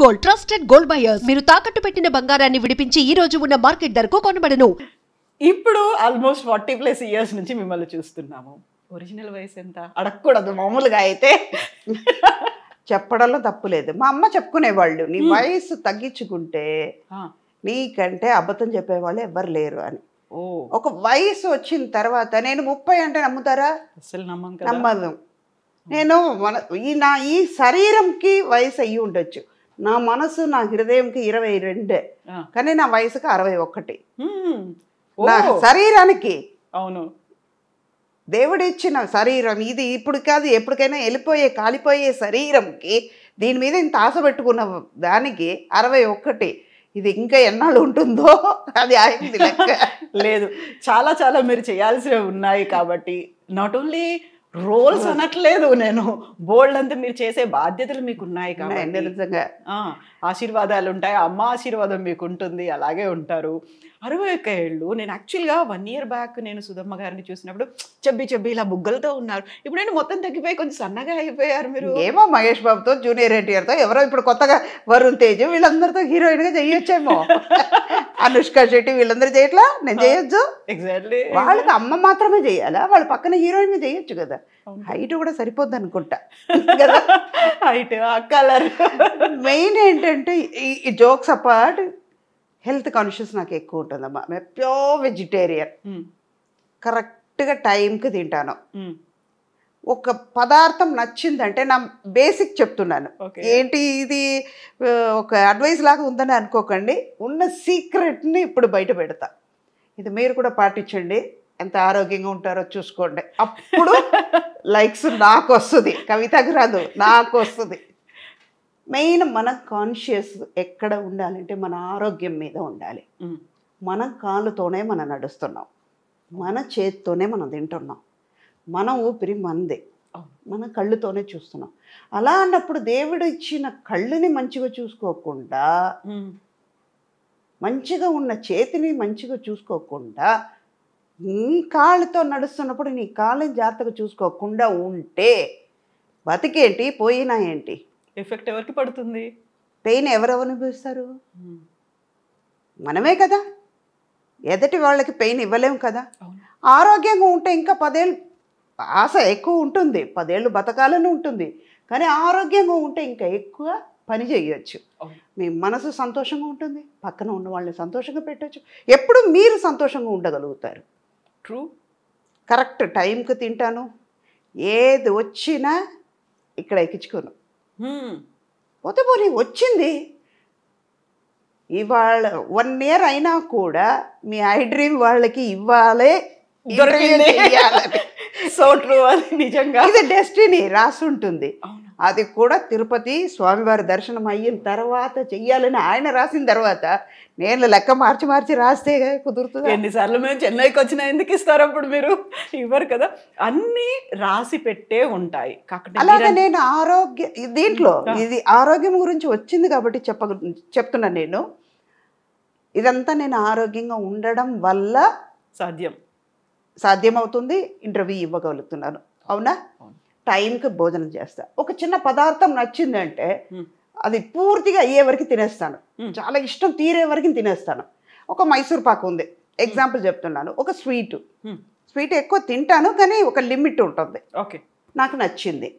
Gold trusted gold buyers మీరు తాకట్టు పెట్టిన బంగారాన్ని విడిపించి ఈ రోజు ఉన్న మార్కెట్ ధరకు కొనబడను. ఇప్పుడు ఆల్మోస్ట్ 40+ ఇయర్స్ నుంచి మిమ్మల్ని చూస్తున్నాము. ఒరిజినల్ వయసు ఎంత అడగకూడదు మామూలుగా అయితే. చెప్పడంలో తప్పులేదు. మా అమ్మ చెప్పుకునేవాళ్ళు, నీ వయసు తగ్గించుకుంటే నీకంటే అబద్ధం చెప్పేవాళ్ళు ఎవ్వరు లేరు అని. ఒక వయసు వచ్చిన తర్వాత నేను 30 అంటే నమ్ముతారా? అసలు నమ్మదు. నేను ఈ శరీరంకి వయసు అయ్యి ఉండొచ్చు, నా మనసు నా హృదయంకి 22, కానీ నా వయసుకి 61. నా శరీరానికి అవును దేవుడు ఇచ్చిన శరీరం ఇది, ఇప్పుడు కాదు ఎప్పటికైనా వెళ్ళిపోయే కాలిపోయే శరీరంకి దీని మీద ఇంత ఆశ పెట్టుకున్న దానికి 61. ఇది ఇంకా ఎన్నాళ్ళు ఉంటుందో అది అయింది లెక్క. లేదు, చాలా చాలా మీరు చేయాల్సినవి ఉన్నాయి కాబట్టి నాట్ ఓన్లీ రోల్స్ అనట్లేదు, నేను బోల్డ్ అంతా మీరు చేసే బాధ్యతలు మీకు ఉన్నాయి కాబట్టి నిజంగా ఆశీర్వాదాలు ఉంటాయి. అమ్మ ఆశీర్వాదం మీకు ఉంటుంది, అలాగే ఉంటారు. 61 ఏళ్ళు. నేను యాక్చువల్గా 1 year బ్యాక్ నేను సుధమ్మ గారిని చూసినప్పుడు చెబ్బి ఇలా బుగ్గలతో ఉన్నారు. ఇప్పుడు నేను మొత్తం తగ్గిపోయి కొంచెం సన్నగా అయిపోయారు మీరు. ఏమో మహేష్ బాబుతో, జూనియర్ ఎన్టీఆర్తో, ఎవరో ఇప్పుడు కొత్తగా వరుణ్ తేజ్ వీళ్ళందరితో హీరోయిన్గా చేయొచ్చేమో. అనుష్క శెట్టి వీళ్ళందరూ చేయట్లా, నేను చేయొచ్చు. ఎగ్జాక్ట్లీ. వాళ్ళకి అమ్మ మాత్రమే చేయాలా? వాళ్ళ పక్కన హీరోయిన్గా చేయొచ్చు కదా. హైట్ కూడా సరిపోద్ది అనుకుంటా కదా. Height, colour. మెయిన్ ఏంటంటే ఈ జోక్స్ అపార్ట్, హెల్త్ కాన్షియస్ నాకు ఎక్కువ ఉంటుందమ్మా. మేము ప్యూర్ వెజిటేరియన్, కరెక్ట్గా టైంకి తింటాను. ఒక పదార్థం నచ్చిందంటే నా బేసిక్ చెప్తున్నాను, ఏంటి ఇది ఒక అడ్వైస్ లాగా ఉందని అనుకోకండి. ఉన్న సీక్రెట్ని ఇప్పుడు బయట పెడతా. ఇది మీరు కూడా పాటించండి, ఎంత ఆరోగ్యంగా ఉంటారో చూసుకోండి. అప్పుడు లైక్స్ నాకు వస్తుంది, కవితకు రాదు, నాకు వస్తుంది. మెయిన్ మన కాన్షియస్ ఎక్కడ ఉండాలంటే మన ఆరోగ్యం మీద ఉండాలి. మన కాళ్ళతోనే మనం నడుస్తున్నాం, మన చేతితోనే మనం తింటున్నాం, మన ఊపిరి మందే, మన కళ్ళుతోనే చూస్తున్నాం. అలా అన్నప్పుడు దేవుడు ఇచ్చిన కళ్ళుని మంచిగా చూసుకోకుండా, మంచిగా ఉన్న చేతిని మంచిగా చూసుకోకుండా, నీ కాళ్ళతో నడుస్తున్నప్పుడు నీ కాళ్ళని జాగ్రత్తగా చూసుకోకుండా ఉంటే బతికేంటి, పోయినా ఏంటి? ఎఫెక్ట్ ఎవరికి పడుతుంది? పెయిన్ ఎవరు అనుభవిస్తారు? మనమే కదా. ఎదటి వాళ్ళకి పెయిన్ ఇవ్వలేము కదా. ఆరోగ్యంగా ఉంటే ఇంకా 10 ఏళ్ళు ఆశ ఎక్కువ ఉంటుంది, 10 ఏళ్ళు బతకాలని ఉంటుంది. కానీ ఆరోగ్యంగా ఉంటే ఇంకా ఎక్కువ పని చేయొచ్చు. మీ మనసు సంతోషంగా ఉంటుంది, పక్కన ఉన్న వాళ్ళని సంతోషంగా పెట్టచ్చు, ఎప్పుడు మీరు సంతోషంగా ఉండగలుగుతారు. ట్రూ. కరెక్ట్ టైంకి తింటాను, ఏది వచ్చినా ఇక్కడ ఎక్కించుకోను. పోతే పోనీ వచ్చింది. ఇవాళ 1 year అయినా కూడా మీ ఐ డ్రీమ్ వాళ్ళకి ఇవ్వాలి, దొరికింది. So true. అది నిజంగా ఇది డెస్టినీ రాసి ఉంటుంది. అది కూడా తిరుపతి స్వామివారి దర్శనం అయిన తర్వాత చెయ్యాలని ఆయన రాసిన తర్వాత నేను లెక్క మార్చి రాస్తే కుదురుతుంది. ఎన్నిసార్లు మేము చెన్నైకి వచ్చినా ఎందుకు ఇస్తారు అప్పుడు? మీరు ఇవ్వరు కదా. అన్నీ రాసి పెట్టే ఉంటాయి. అలాగే నేను దీంట్లో ఇది ఆరోగ్యం గురించి వచ్చింది కాబట్టి చెప్తున్నాను. నేను ఇదంతా నేను ఆరోగ్యంగా ఉండడం వల్ల సాధ్యమవుతుంది. ఇంటర్వ్యూ ఇవ్వగలుగుతున్నాను, అవునా? టైంకి భోజనం చేస్తా. ఒక చిన్న పదార్థం నచ్చిందంటే అది పూర్తిగా అయ్యే వరకు తినేస్తాను, చాలా ఇష్టం తీరే వరకు తినేస్తాను. ఒక మైసూర్ పాకు ఉంది, ఎగ్జాంపుల్ చెప్తున్నాను. ఒక స్వీట్ ఎక్కువ తింటాను, కానీ ఒక లిమిట్ ఉంటుంది. ఓకే, నాకు నచ్చింది,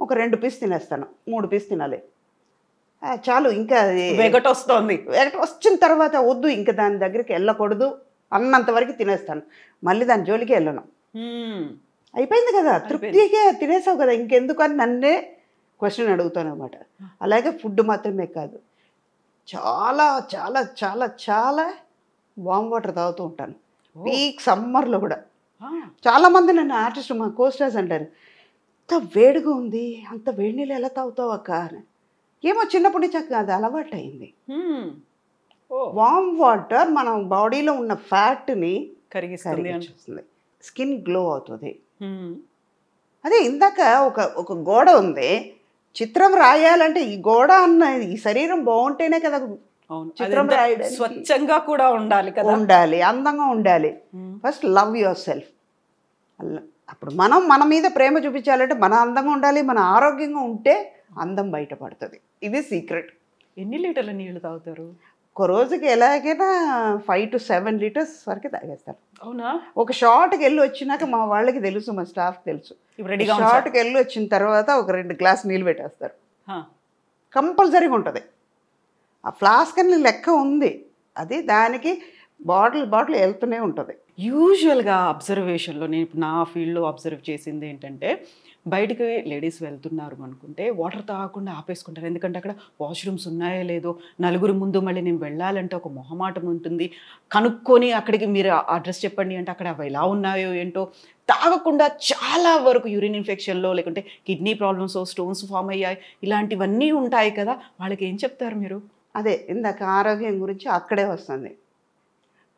ఒక 2 పీస్ తినేస్తాను, 3 పీస్ తినాలి చాలు. ఇంకా వెగట్ వస్తుంది. వెగట్ వచ్చిన తర్వాత వద్దు, ఇంకా దాని దగ్గరికి వెళ్ళకూడదు అన్నంత వరకు తినేస్తాను. మళ్ళీ దాని జోలికి వెళ్ళను. అయిపోయింది కదా, తృప్తిగా తినేసావు కదా, ఇంకెందుకు అని నన్నే క్వశ్చన్ అడుగుతాను అనమాట. అలాగే ఫుడ్ మాత్రమే కాదు, చాలా చాలా చాలా చాలా వామ్ వాటర్ తాగుతూ ఉంటాను. పీక్ సమ్మర్లో కూడా చాలామంది నన్ను ఆర్టిస్ట్, మా కోస్టర్స్ అంటారు, అంత వేడిగా ఉంది, అంత వేడి నీళ్ళు ఎలా తాగుతావు అక్క అని. ఏమో చిన్నప్పటి నుంచి అది అలవాటు అయింది. వామ్ వాటర్ మన బాడీలో ఉన్న ఫ్యాట్ని కరిగిస్తుంది, స్కిన్ గ్లో అవుతుంది. అదే ఇందాక ఒక గోడ ఉంది, చిత్రం రాయాలంటే ఈ గోడ అన్న ఈ శరీరం బాగుంటేనే కదా చిత్రం రాయడం. స్వచ్ఛంగా కూడా ఉండాలి కదా, ఉండాలి, అందంగా ఉండాలి. First love your self. అప్పుడు మన మీద ప్రేమ చూపించాలంటే మన అందంగా ఉండాలి, మన ఆరోగ్యంగా ఉంటే అందం బయటపడుతుంది. ఇది సీక్రెట్. ఎన్ని లీటర్ల నీళ్లు తాగుతారు? ఒక రోజుకి ఎలాగైనా 5 to 7 లీటర్స్ వరకు తాగేస్తారు. అవునా? ఒక షార్ట్కి వెళ్ళి వచ్చినాక మా వాళ్ళకి తెలుసు, మా స్టాఫ్ తెలుసు, షార్ట్కి వెళ్ళి వచ్చిన తర్వాత ఒక 2 గ్లాస్ నీళ్ళు పెట్టేస్తారు. కంపల్సరీగా ఉంటుంది. ఆ ఫ్లాస్క్ అని లెక్క ఉంది, అది దానికి బాటిల్ వెళ్తూనే ఉంటుంది. యూజువల్గా అబ్జర్వేషన్లో నేను నా ఫీల్డ్లో అబ్జర్వ్ చేసింది ఏంటంటే, బయటకు లేడీస్ వెళ్తున్నారు అనుకుంటే వాటర్ తాగకుండా ఆపేసుకుంటారు. ఎందుకంటే అక్కడ వాష్రూమ్స్ ఉన్నాయో లేదో, నలుగురు ముందు మళ్ళీ నేను వెళ్ళాలంటే ఒక మొహమాటం ఉంటుంది. కనుక్కొని అక్కడికి మీరు అడ్రస్ చెప్పండి అంటే అక్కడ అవి ఎలా ఉన్నాయో ఏంటో తాగకుండా చాలా వరకు యూరిన్ ఇన్ఫెక్షన్లో, లేకుంటే కిడ్నీ ప్రాబ్లమ్స్, స్టోన్స్ ఫామ్ అయ్యాయి, ఇలాంటివన్నీ ఉంటాయి కదా. వాళ్ళకి ఏం చెప్తారు మీరు? అదే ఇందాక ఆరోగ్యం గురించి అక్కడే వస్తుంది.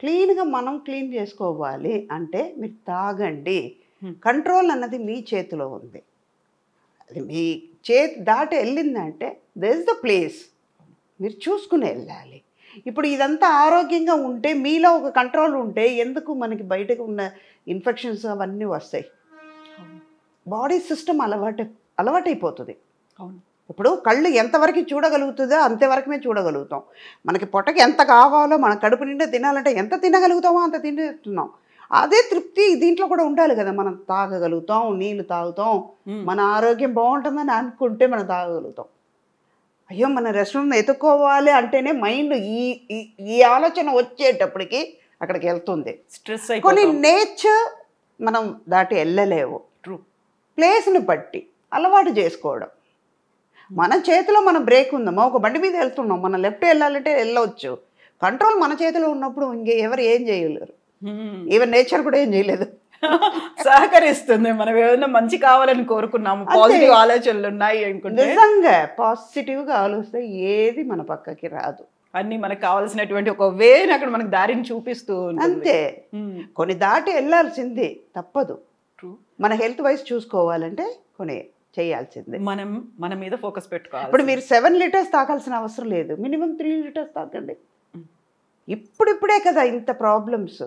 క్లీన్గా మనం క్లీన్ చేసుకోవాలి అంటే మీరు తాగండి. కంట్రోల్ అన్నది మీ చేతిలో ఉంది. అది మీ చేతి దాటి వెళ్ళిందంటే దట్ ఈస్ ద ప్లేస్, మీరు చూసుకుని వెళ్ళాలి. ఇప్పుడు ఇదంతా ఆరోగ్యంగా ఉంటే, మీలో ఒక కంట్రోల్ ఉంటే ఎందుకు మనకి బయటకు ఉన్న ఇన్ఫెక్షన్స్ అవన్నీ వస్తాయి. బాడీ సిస్టమ్ అలవాటైపోతుంది. అవును. ఇప్పుడు కళ్ళు ఎంతవరకు చూడగలుగుతుందో అంతవరకుమే చూడగలుగుతాం. మనకి పొట్టకి ఎంత కావాలో, మన కడుపు నిండా తినాలంటే ఎంత తినగలుగుతామో అంత తింటున్నాం. అదే తృప్తి దీంట్లో కూడా ఉండాలి కదా. మనం తాగగలుగుతాం, నీళ్ళు తాగుతాం, మన ఆరోగ్యం బాగుంటుందని అనుకుంటే మనం తాగగలుగుతాం. అయ్యో మన రెస్టారెంట్ ఎత్తుక్కోవాలి అంటేనే మైండ్ ఈ ఆలోచన వచ్చేటప్పటికి అక్కడికి వెళ్తుంది. స్ట్రెస్ కొన్ని నేచర్ మనం దాటి వెళ్ళలేవు. ప్లేస్ని బట్టి అలవాటు చేసుకోవడం. మన చేతిలో మన బ్రేక్ ఉందమ్మా, ఒక బండి మీద వెళ్తున్నాం, మనం లెఫ్ట్ వెళ్ళాలంటే వెళ్ళవచ్చు. కంట్రోల్ మన చేతిలో ఉన్నప్పుడు ఎవరు ఏం చేయలేరు. ఈవెన్ నేచర్ కూడా ఏం చేయలేదు, సహకరిస్తుంది. మనం ఏదైనా మంచి కావాలని కోరుకున్నాము, పాజిటివ్ ఆలోచనలు ఉన్నాయి అనుకుంటే, నిజంగా పాజిటివ్గా ఆలోచిస్తే ఏది మన పక్కకి రాదు. అన్ని మనకు కావాల్సినటువంటి ఒక వేని అక్కడ మనకు దారిని చూపిస్తూ అంతే. కొన్ని దాటి వెళ్ళాల్సిందే, తప్పదు. మన హెల్త్ వైజ్ చూసుకోవాలంటే కొన్ని చేయాల్సిందే. మన మీద ఫోకస్ పెట్టుకోవాలి. ఇప్పుడు మీరు 7 లీటర్స్ తాగాల్సిన అవసరం లేదు, మినిమం 3 లీటర్స్ తాగండి. ఇప్పుడిప్పుడే కదా ఇంత ప్రాబ్లమ్స్.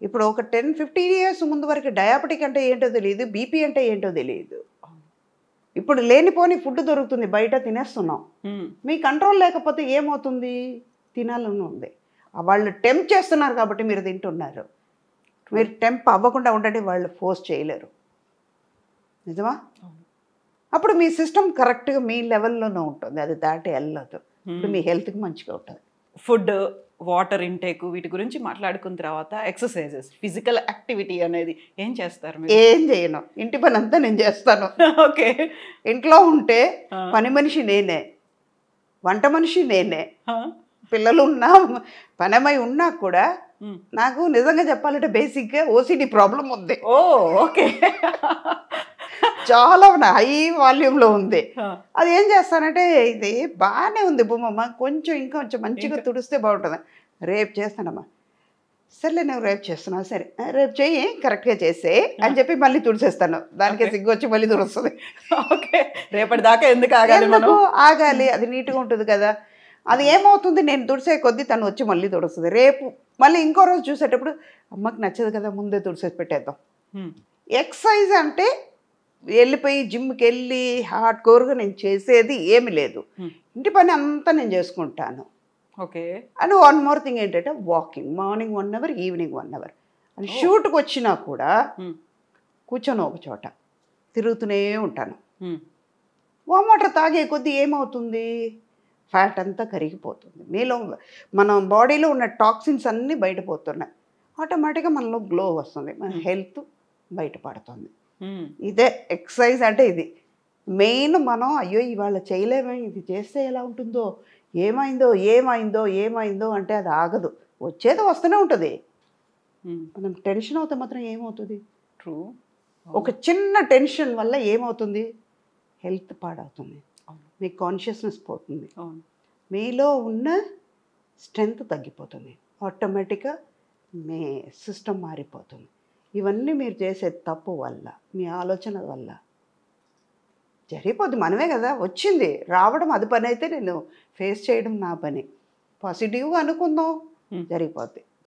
ఇప్పుడు ఒక 10-15 ఇయర్స్ ముందు వరకు డయాబెటిక్ అంటే ఏంటో తెలియదు, బీపీ అంటే ఏంటో తెలియదు. ఇప్పుడు లేనిపోని ఫుడ్ దొరుకుతుంది, బయట తినేస్తున్నాం. మీ కంట్రోల్ లేకపోతే ఏమవుతుంది? తినాలని ఉంది, వాళ్ళు టెంప్ చేస్తున్నారు కాబట్టి మీరు తింటున్నారు. మీరు టెంప్ అవ్వకుండా ఉండండి, వాళ్ళు ఫోర్స్ చేయలేరు. నిజమా? అప్పుడు మీ సిస్టమ్ కరెక్ట్గా మీ లెవెల్లోనే ఉంటుంది, అది దాటి వెళ్ళదు. ఇప్పుడు మీ హెల్త్కి మంచిగా ఉంటుంది. ఫుడ్, వాటర్ ఇంటేక్, వీటి గురించి మాట్లాడుకున్న తర్వాత ఎక్సర్సైజెస్, ఫిజికల్ యాక్టివిటీ అనేది ఏం చేస్తారు? ఏం చేయను, ఇంటి పని అంతా నేను చేస్తాను. ఓకే. ఇంట్లో ఉంటే పని మనిషి నేనే, వంట మనిషి నేనే, పిల్లలు ఉన్నా పనమై ఉన్నా కూడా నాకు నిజంగా చెప్పాలంటే బేసిక్గా ఓసిడి ప్రాబ్లం ఉంది. ఓ ఓకే. చాలా హై వాల్యూమ్లో ఉంది. అది ఏం చేస్తానంటే, ఇది బాగానే ఉంది బొమ్మమ్మ, ఇంకొంచెం మంచిగా తుడిస్తే బాగుంటుంది. రేపు చేస్తానమ్మా, సర్లే నువ్వు రేపు చేస్తున్నావు, సరే రేపు చెయ్యి, కరెక్ట్గా చేసే అని చెప్పి మళ్ళీ తుడిసేస్తాను. దానికే సిగ్గు వచ్చి మళ్ళీ తుడుస్తుంది. ఓకే. రేపటి దాకా ఎందుకు ఆగాలి, అది నీట్గా ఉంటుంది కదా. అది ఏమవుతుంది, నేను తుడిసే కొద్దీ తను వచ్చి మళ్ళీ తుడుస్తుంది. రేపు మళ్ళీ ఇంకో రోజు చూసేటప్పుడు అమ్మకి నచ్చదు కదా, ముందే తుడిసేసి పెట్టేద్దాం. ఎక్సర్సైజ్ అంటే వెళ్ళిపోయి జిమ్కి వెళ్ళి హార్డ్ కోర్గా నేను చేసేది ఏమి లేదు. ఇంటి పని అంతా నేను చేసుకుంటాను. Okay. And one more thing ఏంటంటే walking, morning 1 hour, evening 1 hour. And షూట్కి వచ్చినా కూడా కూర్చొని ఒక చోట తిరుగుతూనే ఉంటాను. వామ్ వాటర్ తాగే కొద్దీ ఏమవుతుంది, ఫ్యాట్ అంతా కరిగిపోతుంది. మీలో మన బాడీలో ఉన్న టాక్సిన్స్ అన్నీ బయటపోతున్నాయి. ఆటోమేటిక్గా మనలో గ్లో వస్తుంది, మన హెల్త్ బయటపడుతుంది. ఇదే ఎక్సర్సైజ్ అంటే. ఇది మెయిన్. మనం అయ్యో ఇవాళ చేయలేమే, ఇది చేస్తే ఎలా ఉంటుందో, ఏమైందో అంటే అది ఆగదు, వచ్చేది వస్తూనే ఉంటుంది. మనం టెన్షన్ అవుతే మాత్రం ఏమవుతుంది? ట్రూ. ఒక చిన్న టెన్షన్ వల్ల ఏమవుతుంది, హెల్త్ పాడవుతుంది, మీ కాన్షియస్నెస్ పోతుంది, మీలో ఉన్న స్ట్రెంగ్త్ తగ్గిపోతుంది, ఆటోమేటిక్గా మీ సిస్టమ్ మారిపోతుంది. ఇవన్నీ మీరు చేసే తప్పు వల్ల, మీ ఆలోచన వల్ల జరిగిపోద్ది. మనమే కదా వచ్చింది, రావడం అది పని అయితే నేను ఫేస్ చేయడం నా పని. పాజిటివ్గా అనుకుందాం, జరిగిపోద్ది.